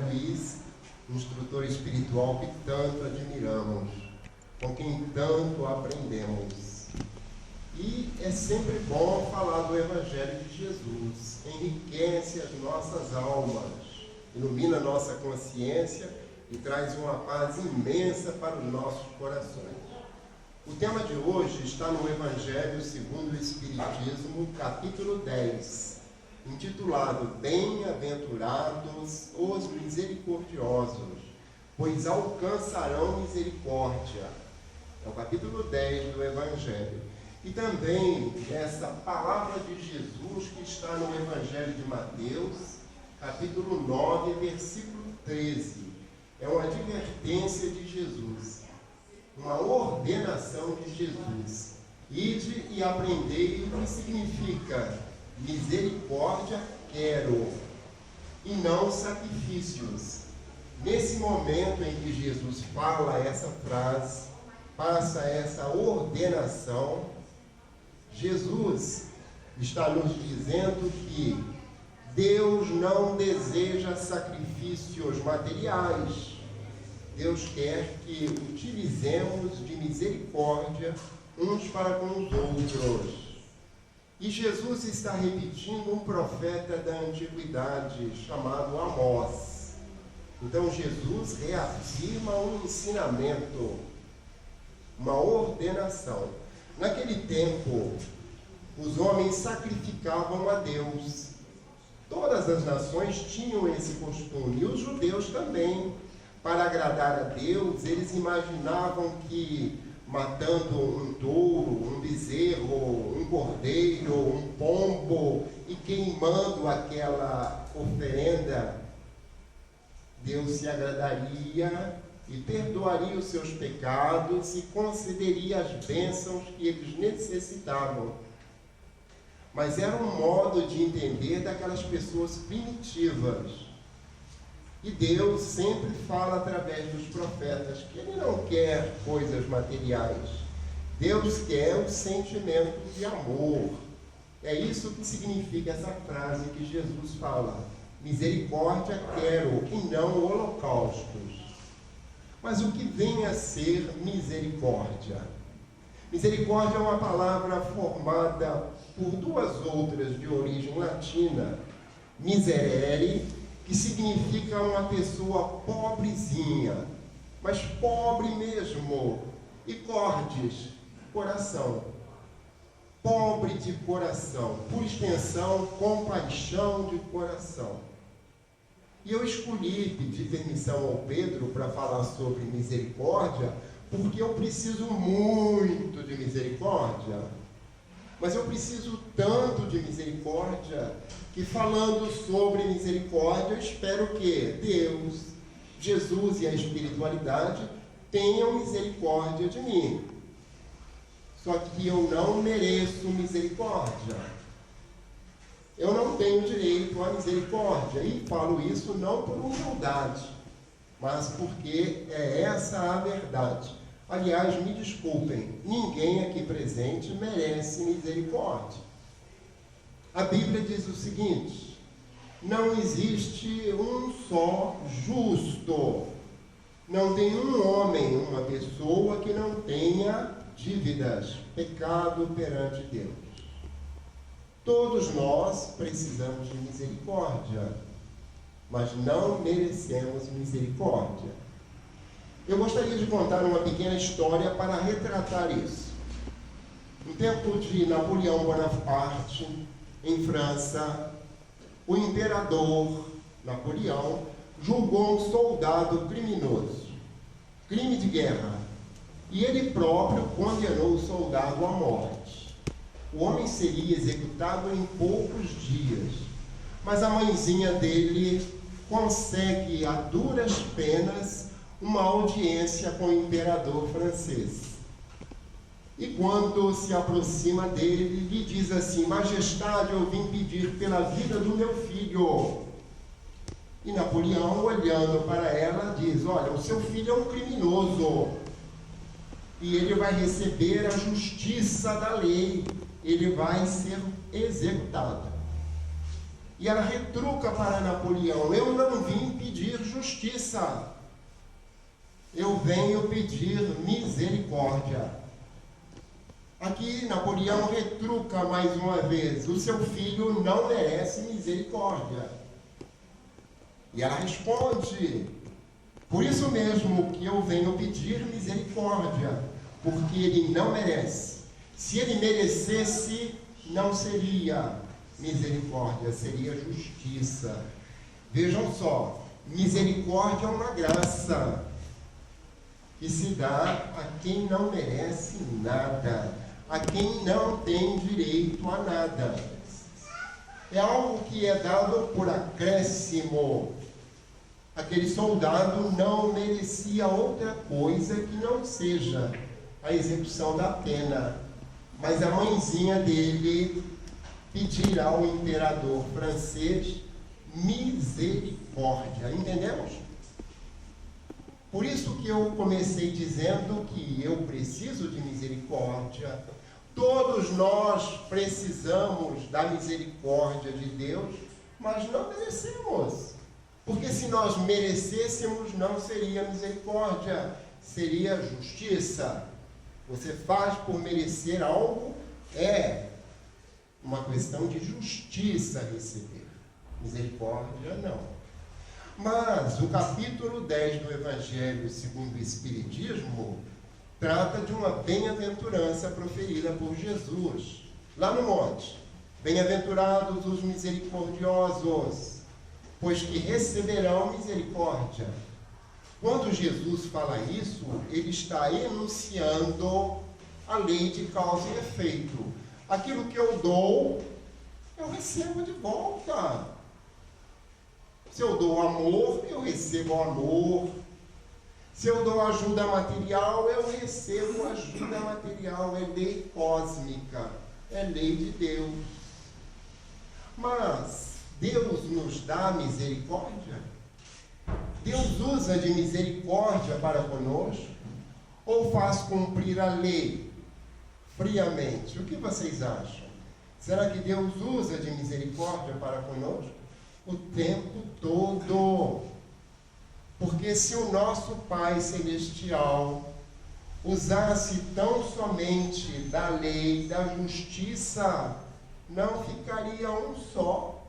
Luiz, instrutor espiritual que tanto admiramos, com quem tanto aprendemos. E é sempre bom falar do Evangelho de Jesus, enriquece as nossas almas, ilumina a nossa consciência e traz uma paz imensa para os nossos corações. O tema de hoje está no Evangelho segundo o Espiritismo, capítulo 10, intitulado Bem-aventurados os misericordiosos, pois alcançarão misericórdia. É o capítulo 10 do Evangelho. E também essa palavra de Jesus que está no Evangelho de Mateus, capítulo 9, versículo 13. É uma advertência de Jesus, uma ordenação de Jesus. Ide e aprendei o que significa misericórdia quero, e não sacrifícios. Nesse momento em que Jesus fala essa frase, passa essa ordenação, Jesus está nos dizendo que Deus não deseja sacrifícios materiais. Deus quer que utilizemos de misericórdia uns para com os outros. E Jesus está repetindo um profeta da antiguidade chamado Amós. Então Jesus reafirma um ensinamento, uma ordenação. Naquele tempo, os homens sacrificavam a Deus. Todas as nações tinham esse costume, e os judeus também. Para agradar a Deus, eles imaginavam que matando um touro, um bezerro, um cordeiro, um pombo e queimando aquela oferenda, Deus se agradaria e perdoaria os seus pecados e concederia as bênçãos que eles necessitavam. Mas era um modo de entender daquelas pessoas primitivas. E Deus sempre fala através dos profetas que Ele não quer coisas materiais. Deus quer um sentimento de amor. É isso que significa essa frase que Jesus fala: misericórdia quero e não holocaustos. Mas o que vem a ser misericórdia? Misericórdia é uma palavra formada por duas outras de origem latina: miserere, que significa uma pessoa pobrezinha, mas pobre mesmo, e cordis, coração. Pobre de coração, por extensão, compaixão de coração. E eu escolhi pedir permissão ao Pedro para falar sobre misericórdia, porque eu preciso muito de misericórdia. Mas eu preciso tanto de misericórdia que, falando sobre misericórdia, eu espero que Deus, Jesus e a espiritualidade tenham misericórdia de mim. Só que eu não mereço misericórdia. Eu não tenho direito à misericórdia. E falo isso não por humildade, mas porque é essa a verdade. Aliás, me desculpem, ninguém aqui presente merece misericórdia. A Bíblia diz o seguinte: não existe um só justo. Não tem um homem, uma pessoa que não tenha dívidas, pecado perante Deus. Todos nós precisamos de misericórdia, mas não merecemos misericórdia. Eu gostaria de contar uma pequena história para retratar isso. No tempo de Napoleão Bonaparte, em França, o imperador Napoleão julgou um soldado criminoso, crime de guerra, e ele próprio condenou o soldado à morte. O homem seria executado em poucos dias, mas a mãezinha dele consegue, a duras penas, uma audiência com o imperador francês. E quando se aproxima dele, lhe diz assim: majestade, eu vim pedir pela vida do meu filho. E Napoleão, olhando para ela, diz: olha, o seu filho é um criminoso e ele vai receber a justiça da lei, ele vai ser executado. E ela retruca para Napoleão: eu não vim pedir justiça justiça. Eu venho pedir misericórdia. Aqui Napoleão retruca mais uma vez: o seu filho não merece misericórdia. E ela responde: por isso mesmo que eu venho pedir misericórdia, porque ele não merece. Se ele merecesse, não seria misericórdia, seria justiça. Vejam só, misericórdia é uma graça que se dá a quem não merece nada, a quem não tem direito a nada. É algo que é dado por acréscimo. Aquele soldado não merecia outra coisa que não seja a execução da pena, mas a mãezinha dele pedirá ao imperador francês misericórdia. Entendemos? Por isso que eu comecei dizendo que eu preciso de misericórdia. Todos nós precisamos da misericórdia de Deus, mas não merecemos. Porque se nós merecêssemos, não seria misericórdia, seria justiça. Você faz por merecer algo, é uma questão de justiça receber. Misericórdia, não. Mas o capítulo 10 do Evangelho segundo o Espiritismo trata de uma bem-aventurança proferida por Jesus, lá no monte. Bem-aventurados os misericordiosos, pois que receberão misericórdia. Quando Jesus fala isso, ele está enunciando a lei de causa e efeito. Aquilo que eu dou, eu recebo de volta. Se eu dou amor, eu recebo amor. Se eu dou ajuda material, eu recebo ajuda material. É lei cósmica, é lei de Deus. Mas Deus nos dá misericórdia? Deus usa de misericórdia para conosco? Ou faz cumprir a lei friamente? O que vocês acham? Será que Deus usa de misericórdia para conosco? O tempo todo. Porque se o nosso Pai Celestial usasse tão somente da lei, da justiça, não ficaria um só.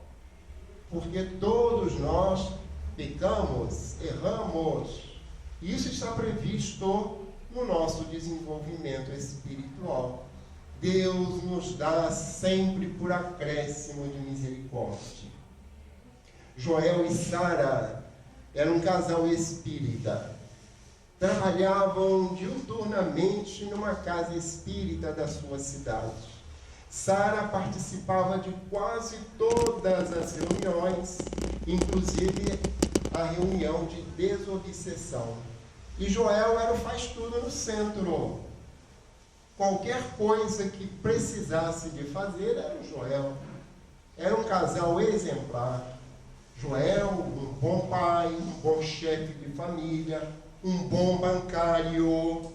Porque todos nós pecamos, erramos. Isso está previsto no nosso desenvolvimento espiritual. Deus nos dá sempre por acréscimo de misericórdia. Joel e Sara eram um casal espírita. Trabalhavam diuturnamente numa casa espírita da sua cidade. Sara participava de quase todas as reuniões, inclusive a reunião de desobsessão. E Joel era o faz-tudo no centro. Qualquer coisa que precisasse de fazer era o Joel. Era um casal exemplar. Joel, um bom pai, um bom chefe de família, um bom bancário.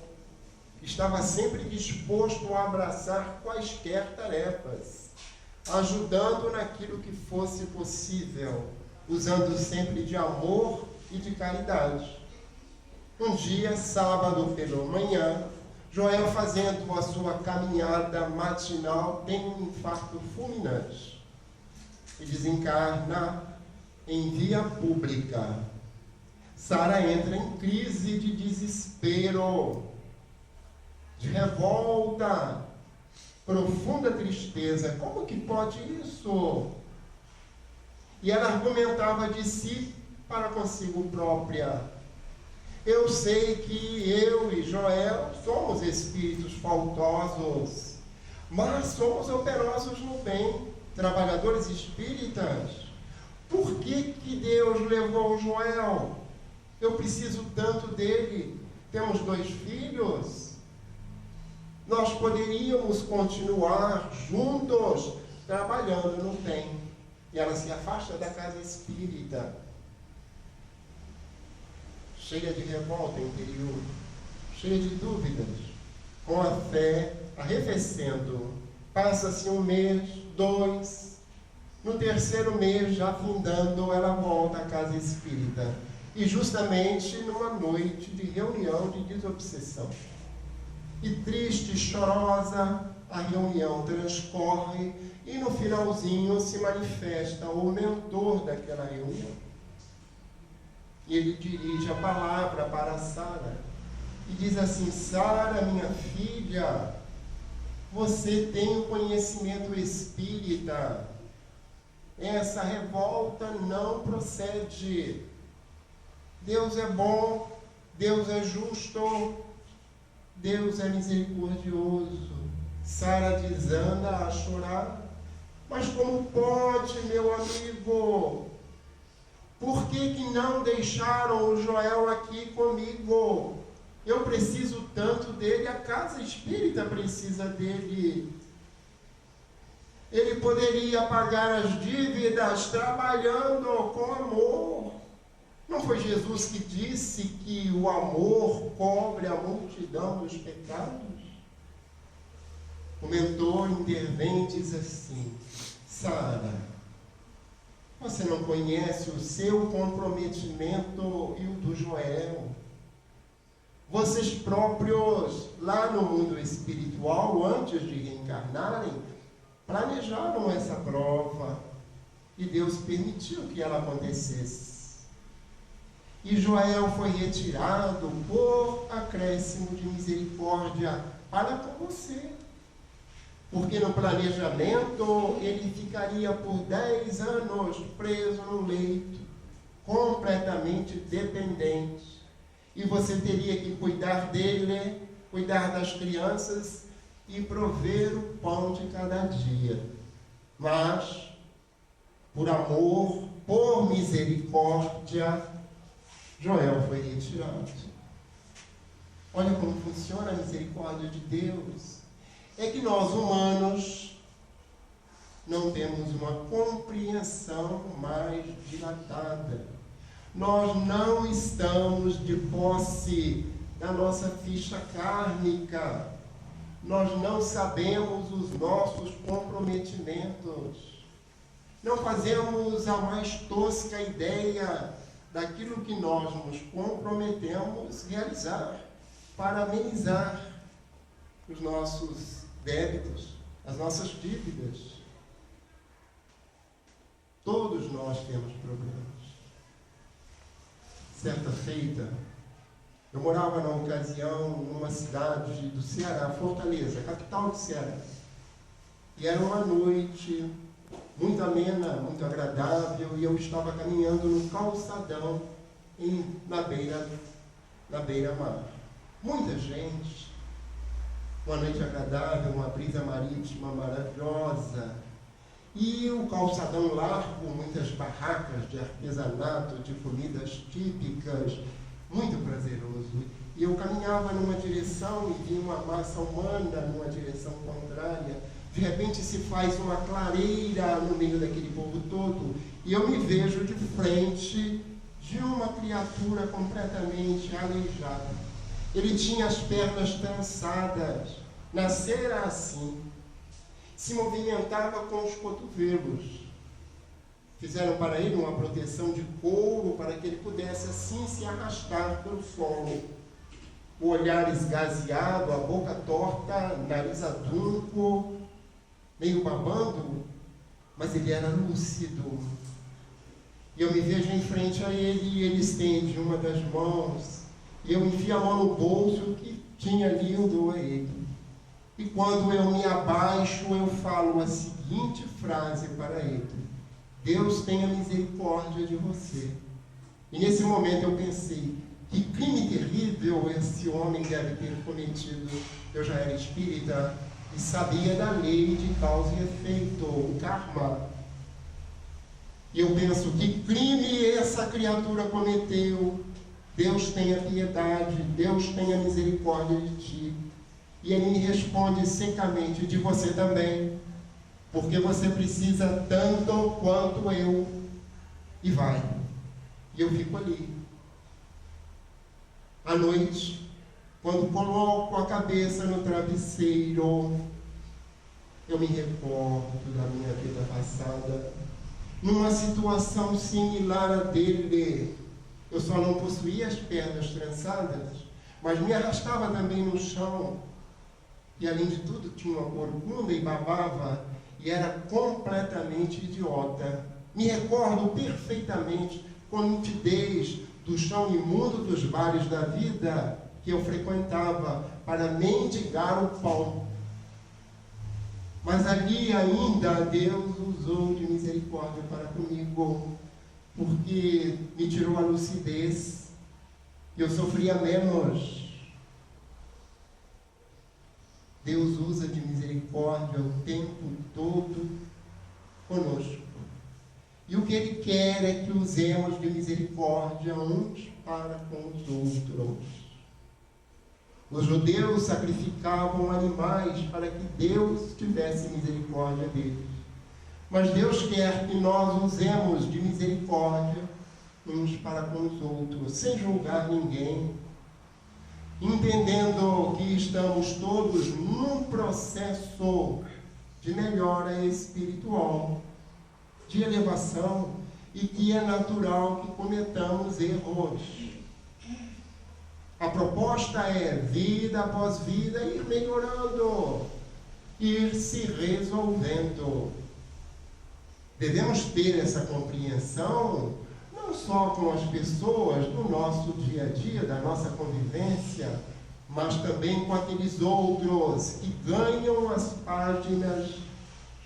Estava sempre disposto a abraçar quaisquer tarefas, ajudando naquilo que fosse possível, usando sempre de amor e de caridade. Um dia, sábado pela manhã, Joel, fazendo a sua caminhada matinal, tem um infarto fulminante e desencarna em via pública. Sara entra em crise de desespero, de revolta, profunda tristeza. Como que pode isso? E ela argumentava de si para consigo própria: eu sei que eu e Joel somos espíritos faltosos, mas somos operosos no bem, trabalhadores espíritas. Por que Deus levou Joel? Eu preciso tanto dele. Temos 2 filhos. Nós poderíamos continuar juntos, trabalhando no bem. E ela se afasta da casa espírita, cheia de revolta interior, cheia de dúvidas, com a fé arrefecendo. Passa-se 1 mês, 2, no 3º mês, já findando, ela volta à casa espírita. E justamente numa noite de reunião de desobsessão. E triste, chorosa, a reunião transcorre e no finalzinho se manifesta o mentor daquela reunião. E ele dirige a palavra para Sara e diz assim: Sara, minha filha, você tem o conhecimento espírita. Essa revolta não procede. Deus é bom, Deus é justo, Deus é misericordioso. Sara desanda a chorar. Mas como pode, meu amigo? Por que não deixaram o Joel aqui comigo? Eu preciso tanto dele, a casa espírita precisa dele. Ele poderia pagar as dívidas trabalhando com amor. Não foi Jesus que disse que o amor cobre a multidão dos pecados? O mentor intervém e diz assim: Sara, você não conhece o seu comprometimento e o do Joel. Vocês próprios, lá no mundo espiritual, antes de reencarnarem, planejaram essa prova e Deus permitiu que ela acontecesse. E Joel foi retirado por acréscimo de misericórdia para com você. Porque no planejamento ele ficaria por 10 anos preso no leito, completamente dependente. E você teria que cuidar dele, cuidar das crianças e prover o pão de cada dia. Mas, por amor, por misericórdia, Joel foi retirado. Olha como funciona a misericórdia de Deus. É que nós, humanos, não temos uma compreensão mais dilatada. Nós não estamos de posse da nossa ficha kármica. Nós não sabemos os nossos comprometimentos. Não fazemos a mais tosca ideia daquilo que nós nos comprometemos realizar para amenizar os nossos débitos, as nossas dívidas. Todos nós temos problemas. Certa feita, eu morava na ocasião numa cidade do Ceará, Fortaleza, capital do Ceará. E era uma noite muito amena, muito agradável, e eu estava caminhando no calçadão na beira-mar. Muita gente, uma noite agradável, uma brisa marítima maravilhosa, e o calçadão largo, muitas barracas de artesanato, de comidas típicas, muito prazeroso. E eu caminhava numa direção e vi uma massa humana numa direção contrária. De repente se faz uma clareira no meio daquele povo todo, e eu me vejo de frente de uma criatura completamente aleijada. Ele tinha as pernas trançadas, nascera assim, se movimentava com os cotovelos. Fizeram para ele uma proteção de couro para que ele pudesse assim se arrastar pelo solo. O olhar esgazeado, a boca torta, nariz adunco, meio babando, mas ele era lúcido. E eu me vejo em frente a ele e ele estende uma das mãos, e eu enfio a mão no bolso que tinha ali, eu dou a ele. E quando eu me abaixo, eu falo a seguinte frase para ele: Deus tenha misericórdia de você. E nesse momento eu pensei, que crime terrível esse homem deve ter cometido. Eu já era espírita e sabia da lei de causa e efeito, o karma. E eu penso, que crime essa criatura cometeu? Deus tenha piedade, Deus tenha misericórdia de ti. E ele me responde secamente, de você também, porque você precisa tanto quanto eu. E vai. E eu fico ali. À noite, quando coloco a cabeça no travesseiro, eu me recordo da minha vida passada, numa situação similar à dele. Eu só não possuía as pernas trançadas, mas me arrastava também no chão. E além de tudo, tinha uma corcunda e babava, e era completamente idiota. Me recordo perfeitamente, com nitidez, do chão imundo dos bares da vida que eu frequentava para mendigar o pão. Mas ali ainda Deus usou de misericórdia para comigo, porque me tirou a lucidez, eu sofria menos. Deus usa de misericórdia o tempo todo conosco. E o que Ele quer é que usemos de misericórdia uns para com os outros. Os judeus sacrificavam animais para que Deus tivesse misericórdia deles. Mas Deus quer que nós usemos de misericórdia uns para com os outros, sem julgar ninguém, entendendo que estamos todos num processo de melhora espiritual, de elevação, e que é natural que cometamos erros. A proposta é, vida após vida, ir melhorando, ir se resolvendo. Devemos ter essa compreensão, não só com as pessoas do nosso dia a dia, da nossa convivência, mas também com aqueles outros que ganham as páginas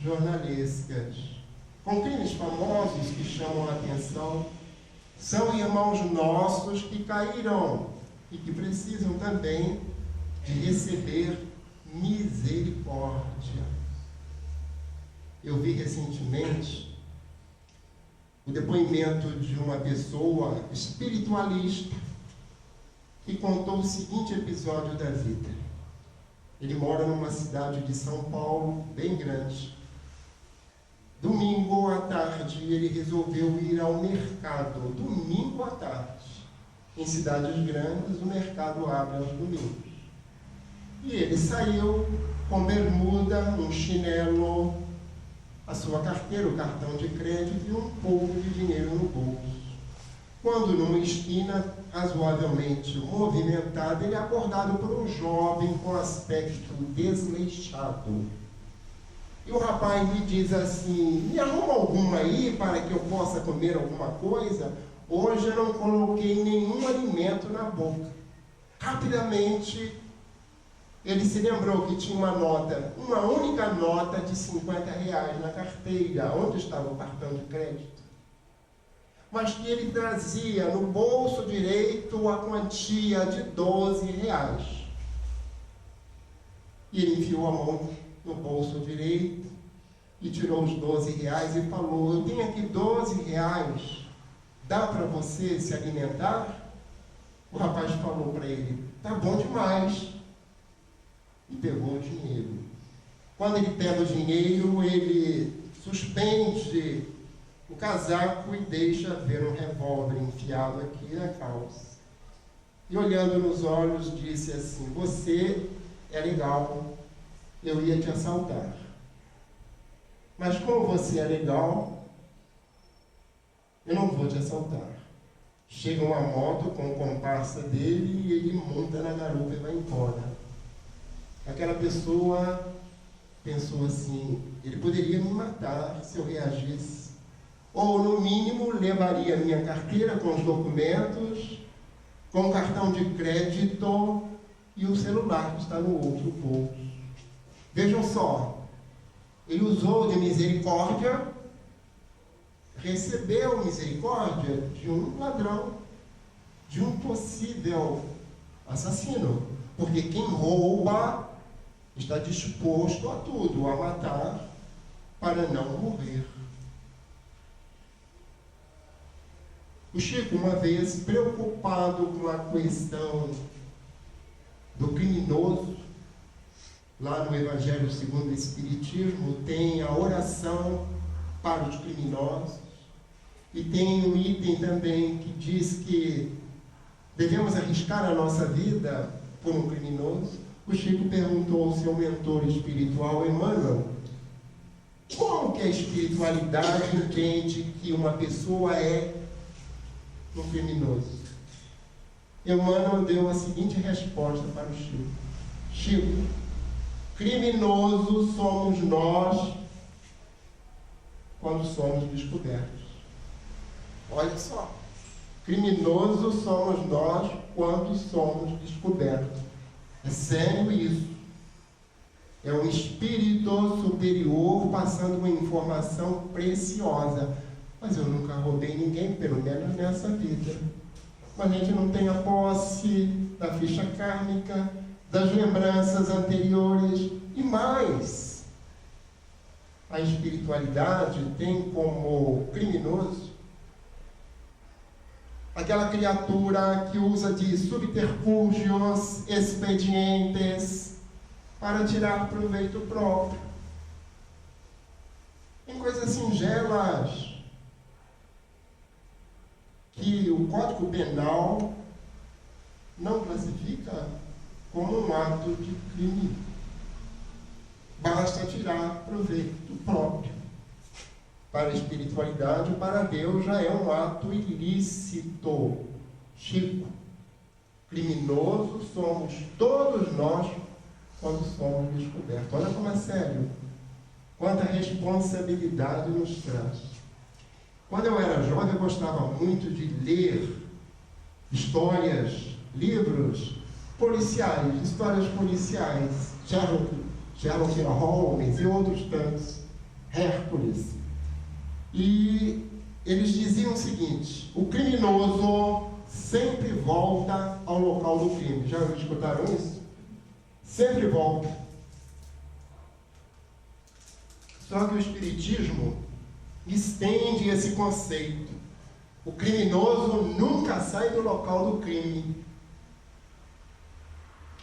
jornalescas. Com crimes famosos que chamam a atenção, são irmãos nossos que caíram e que precisam também de receber misericórdia. Eu vi recentemente o depoimento de uma pessoa espiritualista que contou o seguinte episódio da vida. Ele mora numa cidade de São Paulo, bem grande. Domingo à tarde, ele resolveu ir ao mercado. Domingo à tarde. Em cidades grandes, o mercado abre aos domingos. E ele saiu com bermuda, um chinelo, a sua carteira, o cartão de crédito e um pouco de dinheiro no bolso. Quando, numa esquina razoavelmente movimentada, ele é abordado por um jovem com aspecto desleixado. E o rapaz lhe diz assim: me arruma alguma aí para que eu possa comer alguma coisa? Hoje eu não coloquei nenhum alimento na boca. Rapidamente, ele se lembrou que tinha uma única nota de R$50 na carteira, onde estava o cartão de crédito. Mas que ele trazia no bolso direito a quantia de R$12. E ele enfiou a mão no bolso direito e tirou os R$12 e falou: eu tenho aqui R$12. Dá para você se alimentar? O rapaz falou para ele: tá bom demais. E pegou o dinheiro. Quando ele pega o dinheiro, ele suspende o casaco e deixa ver um revólver enfiado aqui na calça. E olhando nos olhos, disse assim: você é legal, eu ia te assaltar. Mas como você é legal, eu não vou te assaltar. Chega uma moto com o comparsa dele e ele monta na garupa e vai embora. Aquela pessoa pensou assim: ele poderia me matar se eu reagisse. Ou, no mínimo, levaria a minha carteira com os documentos, com o cartão de crédito e o celular que está no outro bolso. Vejam só, ele usou de misericórdia, recebeu misericórdia de um ladrão, de um possível assassino. Porque quem rouba está disposto a tudo, a matar, para não morrer. O Chico, uma vez, preocupado com a questão do criminoso, lá no Evangelho segundo o Espiritismo, tem a oração para os criminosos, e tem um item também que diz que devemos arriscar a nossa vida por um criminoso. O Chico perguntou ao seu mentor espiritual, Emmanuel, como que a espiritualidade entende que uma pessoa é no criminoso? Emmanuel deu a seguinte resposta para o Chico: Chico, criminosos somos nós quando somos descobertos. Olha só. Criminosos somos nós quando somos descobertos. É sério isso. É um espírito superior passando uma informação preciosa. Mas eu nunca roubei ninguém, pelo menos nessa vida. Mas a gente não tem a posse da ficha kármica, das lembranças anteriores e mais. A espiritualidade tem como criminoso aquela criatura que usa de subterfúgios, expedientes para tirar proveito próprio. Em coisas singelas que o Código Penal não classifica como um ato de crime. Basta tirar proveito próprio. Para a espiritualidade, para Deus, já é um ato ilícito. Chico, criminosos somos todos nós quando somos descobertos. Olha como é sério. Quanta responsabilidade nos traz. Quando eu era jovem, eu gostava muito de ler histórias, livros policiais, histórias policiais. Sherlock Holmes e outros tantos. Hércules. E eles diziam o seguinte: o criminoso sempre volta ao local do crime. Já escutaram isso? Sempre volta. Só que o Espiritismo estende esse conceito. O criminoso nunca sai do local do crime.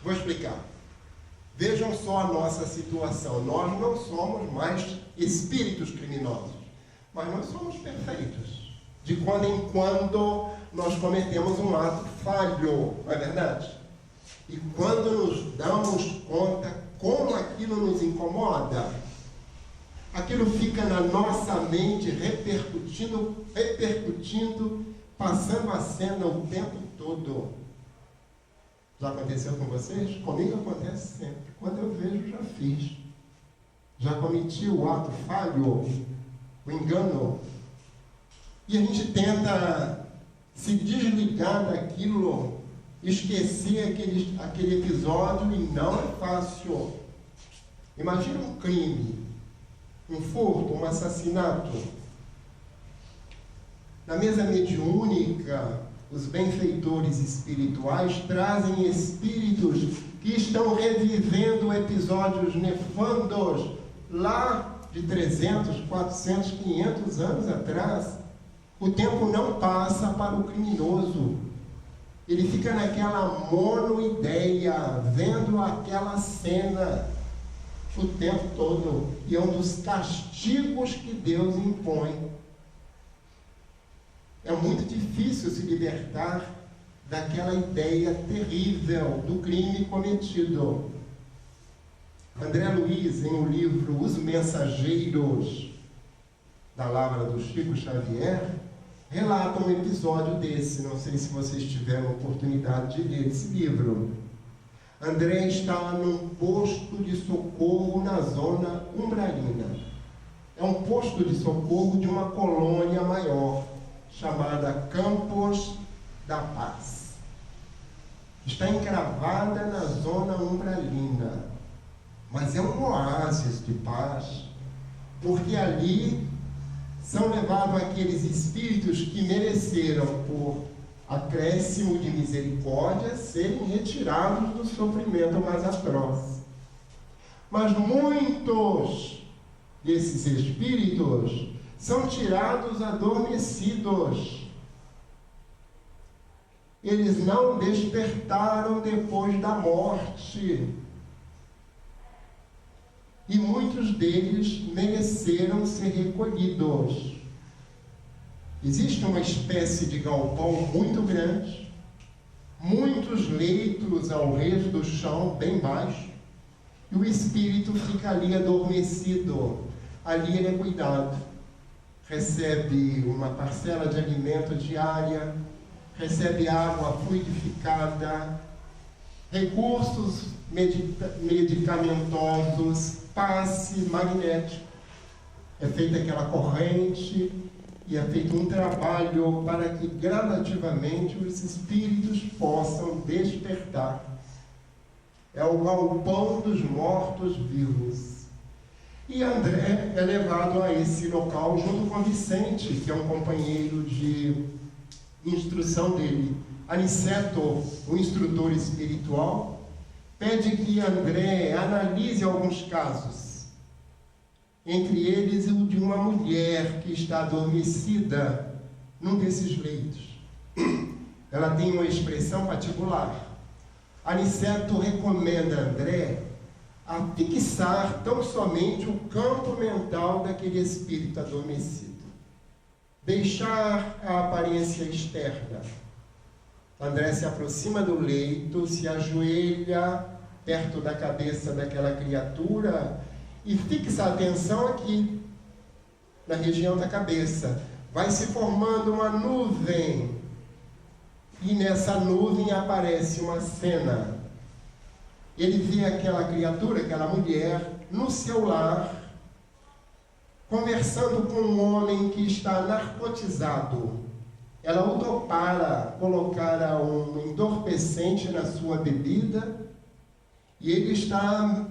Vou explicar. Vejam só a nossa situação. Nós não somos mais espíritos criminosos. Mas nós somos perfeitos. De quando em quando nós cometemos um ato falho, não é verdade? E quando nos damos conta como aquilo nos incomoda, aquilo fica na nossa mente repercutindo, passando a cena o tempo todo. Já aconteceu com vocês? Comigo acontece sempre. Quando eu vejo, já fiz. Já cometi o ato falho, o engano, e a gente tenta se desligar daquilo, esquecer aquele episódio, e não é fácil. Imagina um crime, um furto, um assassinato. Na mesa mediúnica, os benfeitores espirituais trazem espíritos que estão revivendo episódios nefandos lá de 300, 400, 500 anos atrás. O tempo não passa para o criminoso. Ele fica naquela monoideia, vendo aquela cena o tempo todo. E é um dos castigos que Deus impõe. É muito difícil se libertar daquela ideia terrível do crime cometido. André Luiz, em o livro Os Mensageiros da Lavra do Chico Xavier, relata um episódio desse. Não sei se vocês tiveram a oportunidade de ler esse livro. André está num posto de socorro na zona umbralina. É um posto de socorro de uma colônia maior, chamada Campos da Paz. Está encravada na zona umbralina. Mas é um oásis de paz, porque ali são levados aqueles espíritos que mereceram, por acréscimo de misericórdia, serem retirados do sofrimento mais atroz. Mas muitos desses espíritos são tirados adormecidos. Eles não despertaram depois da morte. E muitos deles mereceram ser recolhidos. Existe uma espécie de galpão muito grande, muitos leitos ao redor do chão, bem baixo, e o espírito fica ali adormecido. Ali ele é cuidado, recebe uma parcela de alimento diária, recebe água fluidificada, recursos medicamentosos, passe magnético. É feita aquela corrente e é feito um trabalho para que gradativamente os espíritos possam despertar. É o galpão dos mortos-vivos. E André é levado a esse local junto com Vicente, que é um companheiro de instrução dele. Aniceto, o instrutor espiritual, pede que André analise alguns casos. Entre eles, o de uma mulher que está adormecida num desses leitos. Ela tem uma expressão particular. Aniceto recomenda a André a fixar tão somente o campo mental daquele espírito adormecido. Deixar a aparência externa. André se aproxima do leito, se ajoelha perto da cabeça daquela criatura e fixa a atenção aqui, na região da cabeça. Vai se formando uma nuvem, e nessa nuvem aparece uma cena. Ele vê aquela criatura, aquela mulher, no seu lar, conversando com um homem que está narcotizado. Ela o topara, colocara um entorpecente na sua bebida, e ele está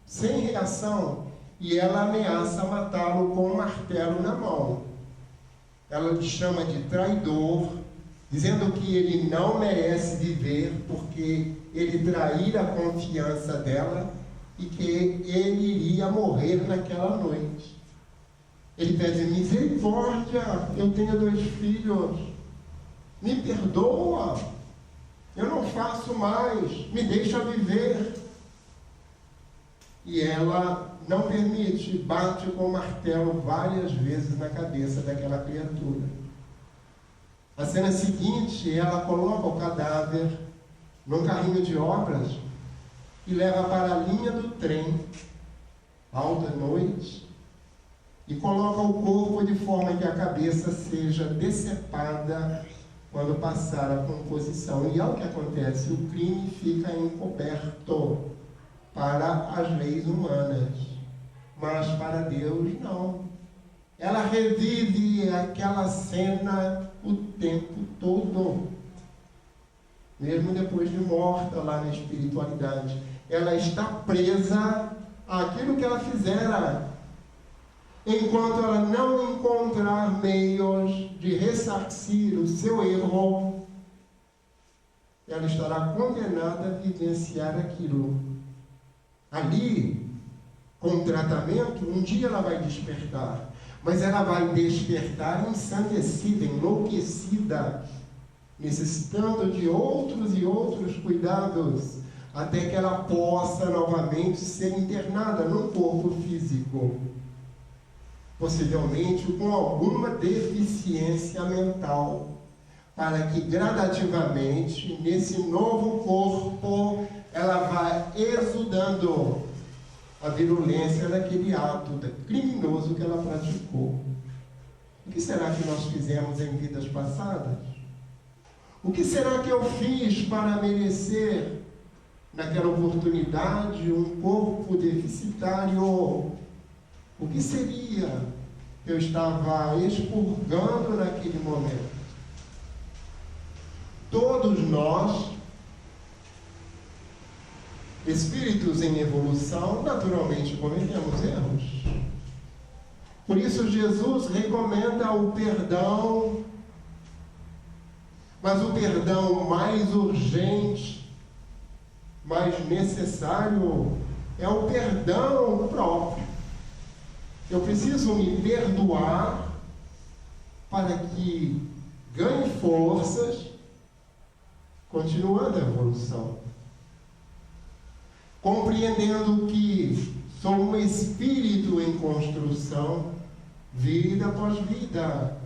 sem reação, e ela ameaça matá-lo com um martelo na mão. Ela o chama de traidor, dizendo que ele não merece viver porque ele traíra a confiança dela e que ele iria morrer naquela noite. Ele pede misericórdia, eu tenho 2 filhos, me perdoa, eu não faço mais, me deixa viver. E ela não permite, bate com o martelo várias vezes na cabeça daquela criatura. Na cena seguinte, ela coloca o cadáver num carrinho de obras e leva para a linha do trem, alta noite, e coloca o corpo de forma que a cabeça seja decepada quando passar a composição. E é o que acontece, o crime fica encoberto para as leis humanas, mas para Deus não. Ela revive aquela cena o tempo todo, mesmo depois de morta lá na espiritualidade. Ela está presa àquilo que ela fizera. Enquanto ela não encontrar meios de ressarcir o seu erro, ela estará condenada a vivenciar aquilo. Ali, com o tratamento, um dia ela vai despertar, mas ela vai despertar ensandecida, enlouquecida, necessitando de outros e outros cuidados, até que ela possa novamente ser internada num corpo físico, possivelmente com alguma deficiência mental, para que gradativamente, nesse novo corpo, ela vai exudando a virulência daquele ato criminoso que ela praticou. O que será que nós fizemos em vidas passadas? O que será que eu fiz para merecer, naquela oportunidade, um corpo deficitário? O que seria que eu estava expurgando naquele momento? Todos nós, espíritos em evolução, naturalmente cometemos erros. Por isso Jesus recomenda o perdão, mas o perdão mais urgente, mais necessário, é o perdão próprio. Eu preciso me perdoar para que ganhe forças, continuando a evolução. Compreendendo que sou um espírito em construção, vida após vida,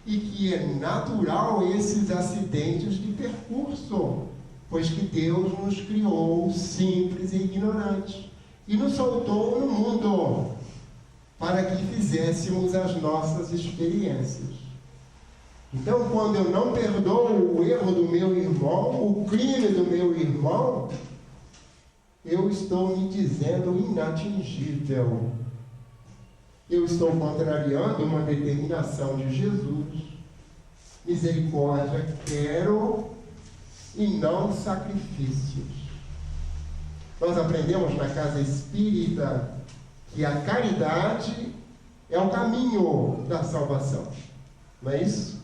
e que é natural esses acidentes de percurso, pois que Deus nos criou simples e ignorantes, e nos soltou no mundo para que fizéssemos as nossas experiências. Então, quando eu não perdoo o erro do meu irmão, o crime do meu irmão, eu estou me dizendo inatingível. Eu estou contrariando uma determinação de Jesus. Misericórdia quero e não sacrifícios. Nós aprendemos na casa espírita que a caridade é o caminho da salvação. Não é isso?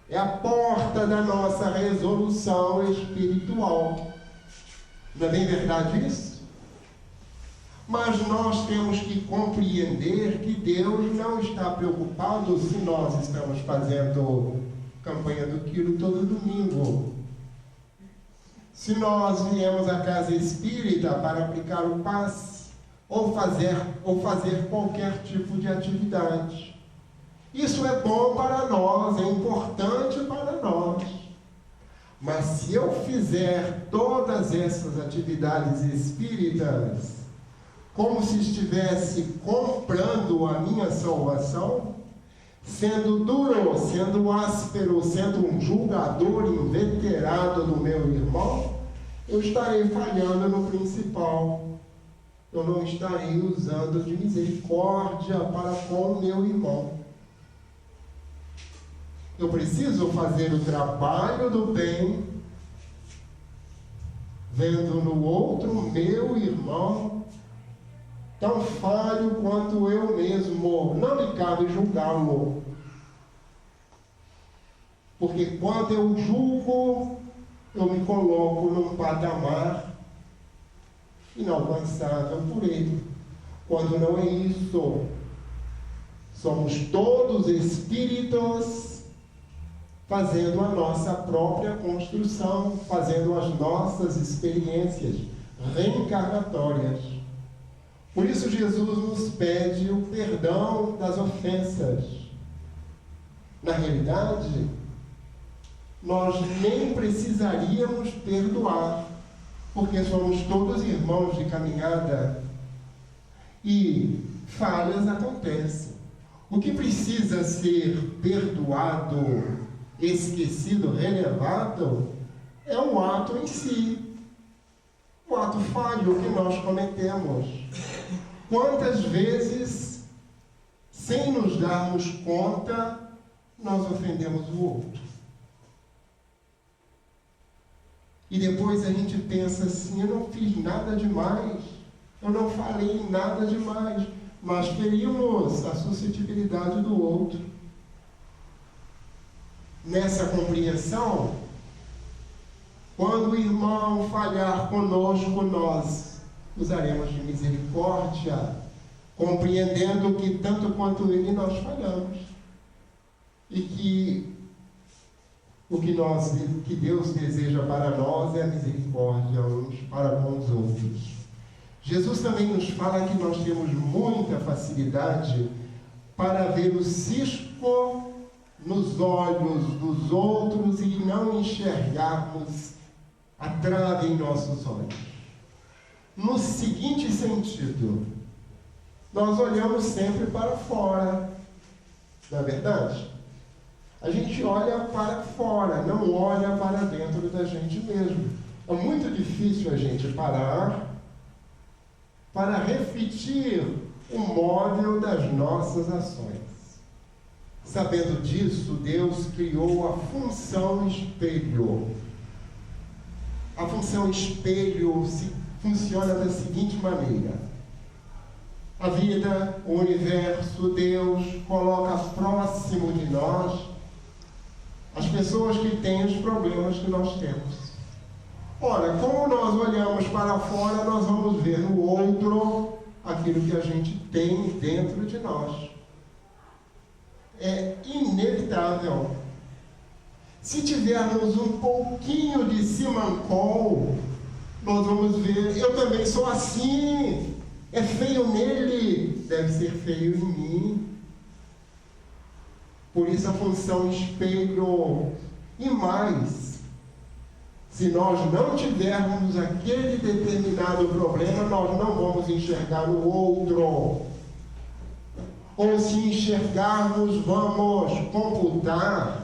É a porta da nossa resolução espiritual. Não é bem verdade isso? Mas nós temos que compreender que Deus não está preocupado se nós estamos fazendo campanha do quilo todo domingo. Se nós viemos à casa espírita para aplicar o passe ou fazer qualquer tipo de atividade. Isso é bom para nós, é importante para nós. Mas se eu fizer todas essas atividades espíritas como se estivesse comprando a minha salvação, sendo duro, sendo áspero, sendo um julgador inveterado do meu irmão, eu estarei falhando no principal. Eu não estarei usando de misericórdia para com o meu irmão. Eu preciso fazer o trabalho do bem, vendo no outro meu irmão tão falho quanto eu mesmo. Não me cabe julgá-lo. Porque quando eu julgo, eu me coloco num patamar inalcançável por ele. Quando não é isso, somos todos espíritos fazendo a nossa própria construção, fazendo as nossas experiências reencarnatórias. Por isso Jesus nos pede o perdão das ofensas. Na realidade, nós nem precisaríamos perdoar, porque somos todos irmãos de caminhada e falhas acontecem. O que precisa ser perdoado, esquecido, relevado, é o ato em si, o ato falho que nós cometemos. Quantas vezes, sem nos darmos conta, nós ofendemos o outro? E depois a gente pensa assim, eu não fiz nada demais, eu não falei nada demais, mas ferimos a suscetibilidade do outro. Nessa compreensão, quando o irmão falhar conosco, nós usaremos de misericórdia, compreendendo que tanto quanto ele nós falhamos. E que o que Deus deseja para nós é a misericórdia uns para com os outros. Jesus também nos fala que nós temos muita facilidade para ver o cisco nos olhos dos outros e não enxergarmos a trave em nossos olhos. No seguinte sentido, nós olhamos sempre para fora, não é verdade? A gente olha para fora, não olha para dentro da gente mesmo. É muito difícil a gente parar para refletir o móvel das nossas ações. Sabendo disso, Deus criou a função espelho. A função espelho funciona da seguinte maneira: a vida, o universo, Deus coloca próximo de nós as pessoas que têm os problemas que nós temos. Ora, como nós olhamos para fora, nós vamos ver no outro aquilo que a gente tem dentro de nós. É inevitável. Se tivermos um pouquinho de simancol, nós vamos ver, eu também sou assim, é feio nele, deve ser feio em mim. Por isso a função espelho. E mais, se nós não tivermos aquele determinado problema, nós não vamos enxergar o outro. Ou se enxergarmos, vamos computar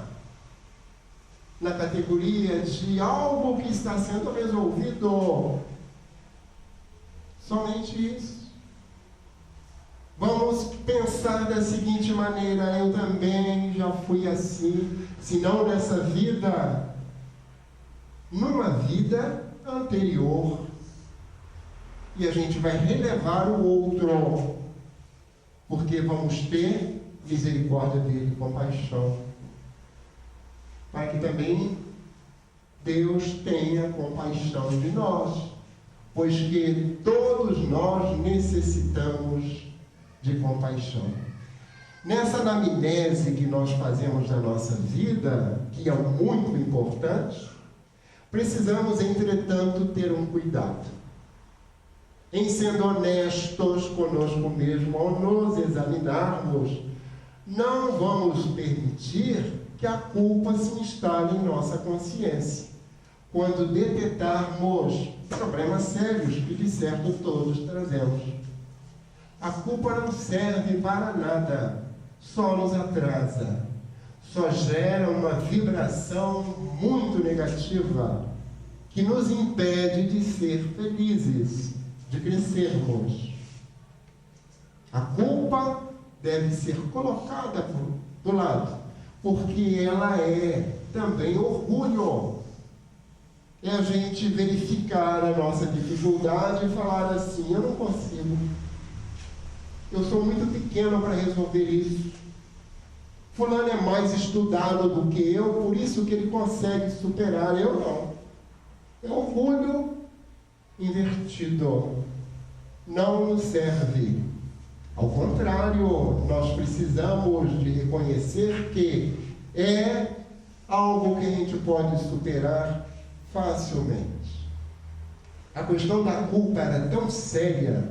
na categoria de algo que está sendo resolvido. Somente isso. Vamos pensar da seguinte maneira: eu também já fui assim, se não nessa vida, numa vida anterior. E a gente vai relevar o outro, porque vamos ter misericórdia dele, compaixão, para que também Deus tenha compaixão de nós, pois que todos nós necessitamos de compaixão. Nessa anamnese que nós fazemos na nossa vida, que é muito importante, precisamos, entretanto, ter um cuidado em sendo honestos conosco mesmo. Ao nos examinarmos, não vamos permitir que a culpa se instale em nossa consciência, quando detectarmos problemas sérios que de certo todos trazemos. A culpa não serve para nada, só nos atrasa, só gera uma vibração muito negativa que nos impede de ser felizes, de crescermos. A culpa deve ser colocada do lado, porque ela é também orgulho. É a gente verificar a nossa dificuldade e falar assim: eu não consigo, eu sou muito pequeno para resolver isso. Fulano é mais estudado do que eu, por isso que ele consegue superar, eu não. É orgulho invertido. Não nos serve. Ao contrário, nós precisamos de reconhecer que é algo que a gente pode superar facilmente. A questão da culpa era tão séria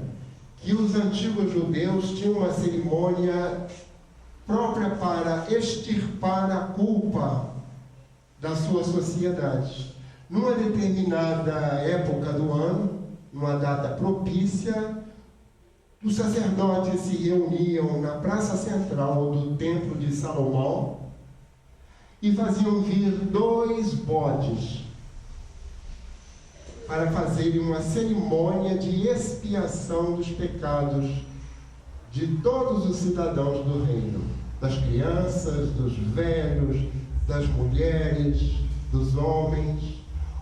que os antigos judeus tinham uma cerimônia própria para extirpar a culpa da sua sociedade. Numa determinada época do ano, numa data propícia, os sacerdotes se reuniam na praça central do Templo de Salomão e faziam vir 2 bodes para fazerem uma cerimônia de expiação dos pecados de todos os cidadãos do reino, das crianças, dos velhos, das mulheres, dos homens.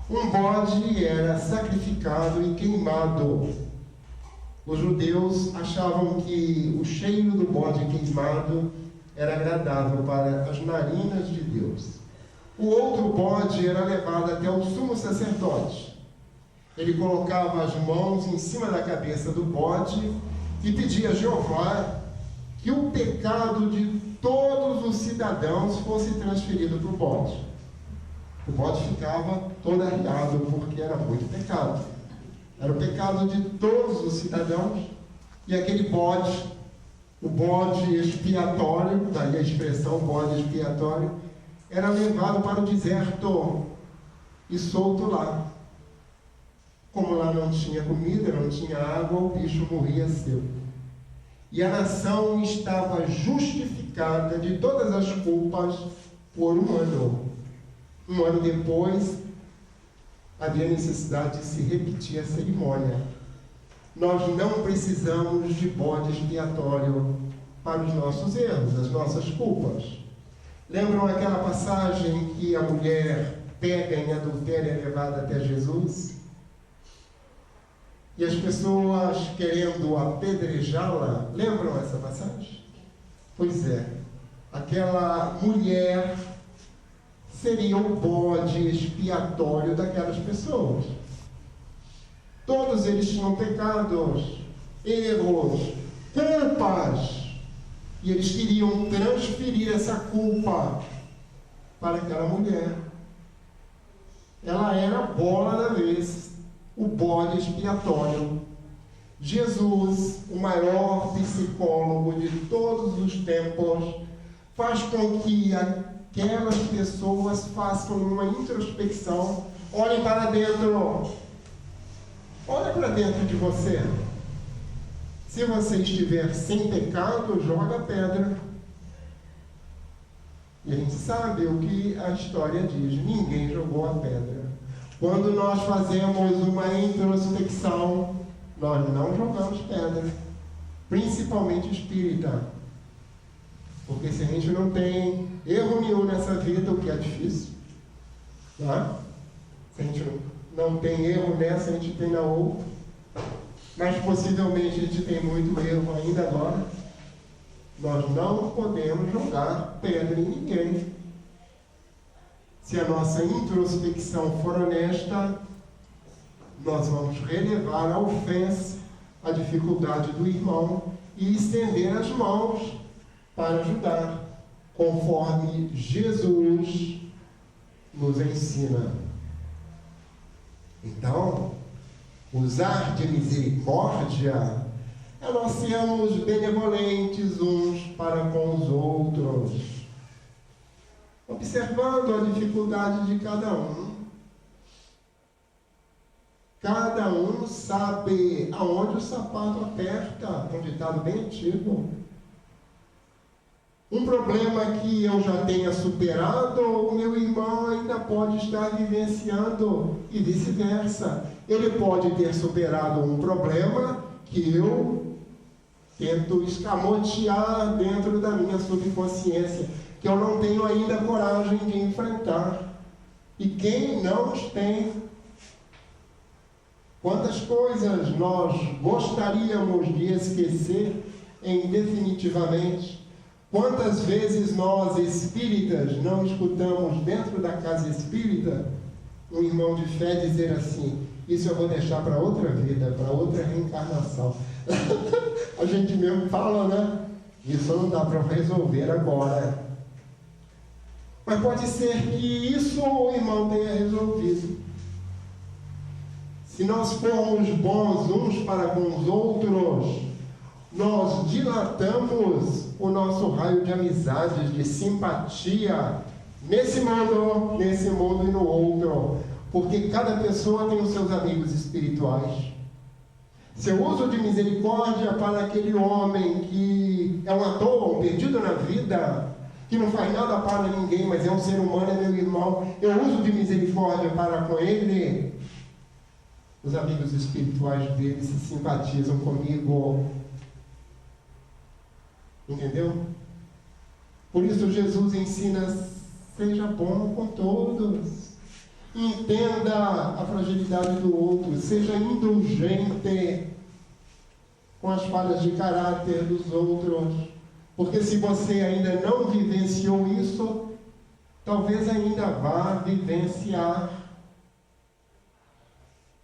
Um bode era sacrificado e queimado. Os judeus achavam que o cheiro do bode queimado era agradável para as narinas de Deus. O outro bode era levado até o sumo sacerdote. Ele colocava as mãos em cima da cabeça do bode e pedia a Jeová que o pecado de todos os cidadãos fosse transferido para o bode. O bode ficava todo arreado, porque era muito pecado. Era o pecado de todos os cidadãos. E aquele bode, o bode expiatório, daí a expressão bode expiatório, era levado para o deserto e solto lá. Como lá não tinha comida, não tinha água, o bicho morria seco. E a nação estava justificada de todas as culpas por um ano. Um ano depois, havia necessidade de se repetir a cerimônia. Nós não precisamos de bode expiatório para os nossos erros, as nossas culpas. Lembram aquela passagem que a mulher pega em adultério e é levada até Jesus? E as pessoas querendo apedrejá-la, lembram essa passagem? Pois é, aquela mulher seria o bode expiatório daquelas pessoas. Todos eles tinham pecados, erros, culpas, e eles queriam transferir essa culpa para aquela mulher. Ela era a bola da vez, o bode expiatório. Jesus, o maior psicólogo de todos os tempos, faz com que aquelas pessoas façam uma introspecção, olhem para dentro. Olha para dentro de você. Se você estiver sem pecado, joga a pedra. E a gente sabe o que a história diz: ninguém jogou a pedra. Quando nós fazemos uma introspecção, nós não jogamos pedra, principalmente espírita. Porque se a gente não tem erro nenhum nessa vida, o que é difícil, tá? Se a gente não tem erro nessa, a gente tem na outra. Mas possivelmente a gente tem muito erro ainda agora. Nós não podemos jogar pedra em ninguém. Se a nossa introspecção for honesta, nós vamos relevar a ofensa, a dificuldade do irmão e estender as mãos para ajudar, conforme Jesus nos ensina. Então, usar de misericórdia é nós sermos benevolentes uns para com os outros, observando a dificuldade de cada um. Cada um sabe aonde o sapato aperta, um ditado bem antigo. Um problema que eu já tenha superado, o meu irmão ainda pode estar vivenciando, e vice-versa. Ele pode ter superado um problema que eu tento escamotear dentro da minha subconsciência, que eu não tenho ainda coragem de enfrentar. E quem não os tem? Quantas coisas nós gostaríamos de esquecer definitivamente? Quantas vezes nós, espíritas, não escutamos dentro da casa espírita um irmão de fé dizer assim: isso eu vou deixar para outra vida, para outra reencarnação. A gente mesmo fala, né? Isso não dá para resolver agora. Mas pode ser que isso o irmão tenha resolvido. Se nós formos bons uns para com os outros, nós dilatamos o nosso raio de amizades, de simpatia, nesse mundo e no outro. Porque cada pessoa tem os seus amigos espirituais. Seu uso de misericórdia para aquele homem que é um à toa, um perdido na vida, que não faz nada para ninguém, mas é um ser humano, é meu irmão. Eu uso de misericórdia para com ele. Os amigos espirituais dele se simpatizam comigo. Entendeu? Por isso Jesus ensina: seja bom com todos. Entenda a fragilidade do outro. Seja indulgente com as falhas de caráter dos outros. Porque se você ainda não vivenciou isso, talvez ainda vá vivenciar.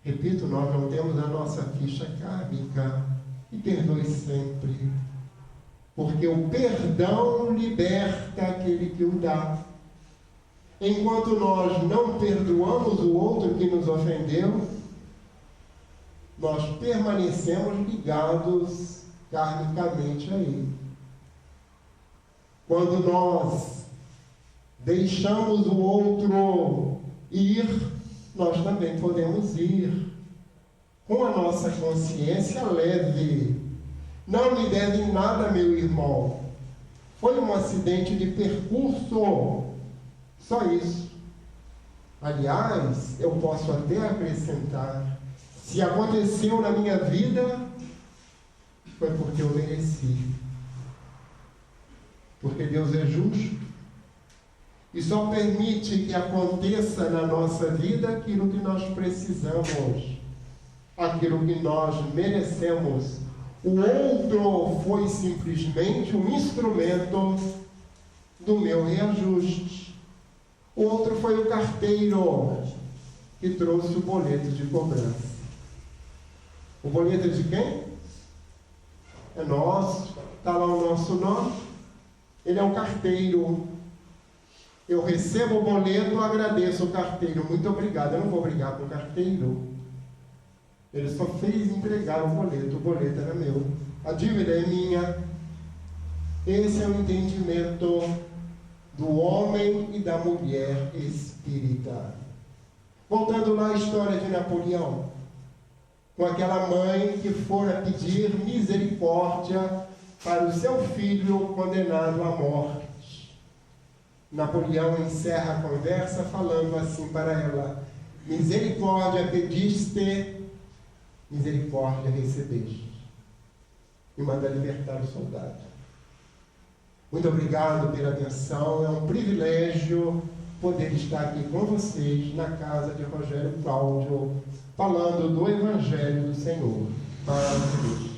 Repito, nós não temos a nossa ficha kármica. E perdoe sempre. Porque o perdão liberta aquele que o dá. Enquanto nós não perdoamos o outro que nos ofendeu, nós permanecemos ligados karmicamente a ele. Quando nós deixamos o outro ir, nós também podemos ir. Com a nossa consciência leve. Não me deve nada, meu irmão. Foi um acidente de percurso. Só isso. Aliás, eu posso até acrescentar: se aconteceu na minha vida, foi porque eu mereci. Porque Deus é justo e só permite que aconteça na nossa vida aquilo que nós precisamos, aquilo que nós merecemos. O outro foi simplesmente um instrumento do meu reajuste. O outro foi o carteiro que trouxe o boleto de cobrança. O boleto é de quem? É nosso. Está lá o nosso nome. Ele é um carteiro. Eu recebo o boleto, agradeço o carteiro. Muito obrigado. Eu não vou brigar com o carteiro. Ele só fez entregar o boleto era meu. A dívida é minha. Esse é o entendimento do homem e da mulher espírita. Voltando lá à história de Napoleão, com aquela mãe que fora pedir misericórdia para o seu filho condenado à morte. Napoleão encerra a conversa falando assim para ela: misericórdia pediste, misericórdia recebeste. E manda libertar o soldado. Muito obrigado pela atenção. É um privilégio poder estar aqui com vocês na casa de Rogério Cláudio, falando do Evangelho do Senhor. Paz de Deus.